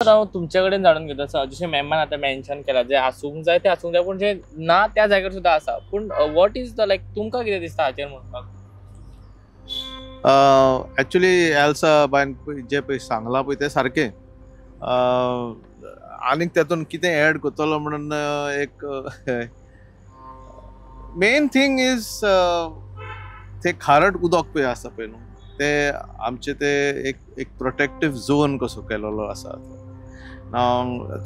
तर हांव तुमचे कडेन जाणून घेता जशें मॅमान आतां मेन्शन केलां जे आसूंक जाय ते आसूंक जाय पूण जे ना त्या जाग्यार सुद्दां आसा पूण वॉट इज द लायक तुमकां कितें दिसता हाचेर म्हणपाक? ॲक्च्युली एल्सा बायन जे पळय सांगलां पळय तें सारकें. आनीक तातूंत कितें ऍड करतलो म्हणून एक मेन थिंग इज ते खारट उदक पळय आसा पळय न्हू ते आमचे ते एक प्रोटेक्टीव झोन कसो केलेलो आसा.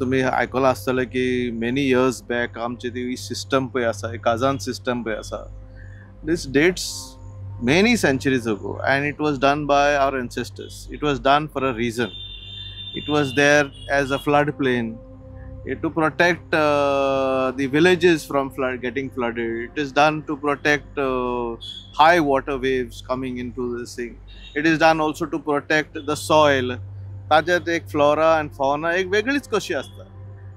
तुमी आयकलां आसतलें की मेनी इयर्स बॅक आमची ती सिस्टम पळय आसा काझान सिस्टम पळय आसा this dates many centuries ago, and it was done by our ancestors. It was done for a reason. It was there as a floodplain to protect the villages from getting flooded. It is done to protect high water waves coming into this thing. It is done also to protect the soil. ताजेर एक flora and फॉना एक वेगळीच कशी असता.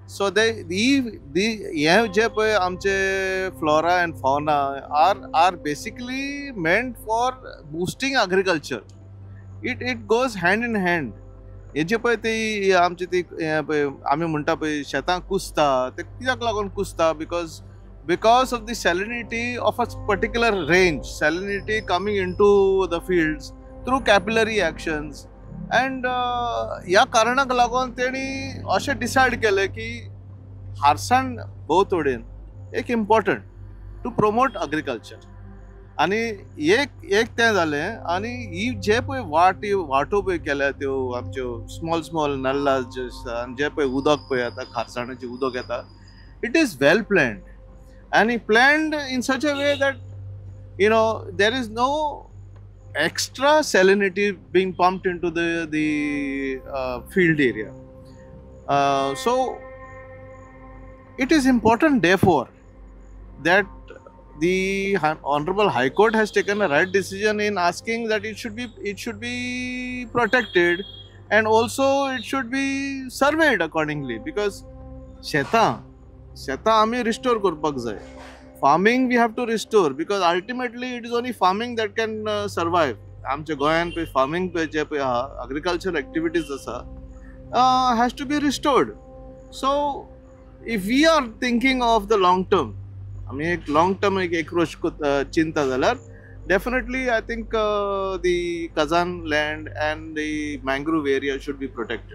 सो हे जे पळय आमचे flora and fauna are basically meant for boosting agriculture. It goes hand in hand. हे जे पळय ती आमची ती पळय आमी म्हणटा पळय शेतां कुसता ते कित्याक लागून कुसता because of the salinity of a particular range, salinity coming into the fields through capillary actions. And ह्या कारणाक लागून तेणी अशें डिसायड केलें की हारसाण भोंवतडेन एक इम्पॉर्टंट टू प्रोमोट एग्रीकल्चर. आनी एक तें जालें आनी ही जे पळय वाटो पळय केल्या त्यो आमच्यो स्मॉल नल्ला जे आसा आनी जे पळय उदक पळय आतां खारसाणाचें उदक येता it is well planned and planned in such a way that there is no extra salinity being pumped into the field area. So it is important therefore that the Honorable High Court has taken a right decision in asking that it should be protected and also it should be surveyed accordingly because शेतां आमी restore करपाक जाय. Farming we have to restore because ultimately it is only farming that can survive. आमच्या गोंयांत पळय farming पळय जे पळय आहा एग्रीकल्चर एक्टिविटीज आसा has to be restored. So if we are thinking of the long term आमी एक लॉंग टर्म एक एप्रोच चिंता जाल्यार definitely I think the khazan land and the mangrove area should be protected.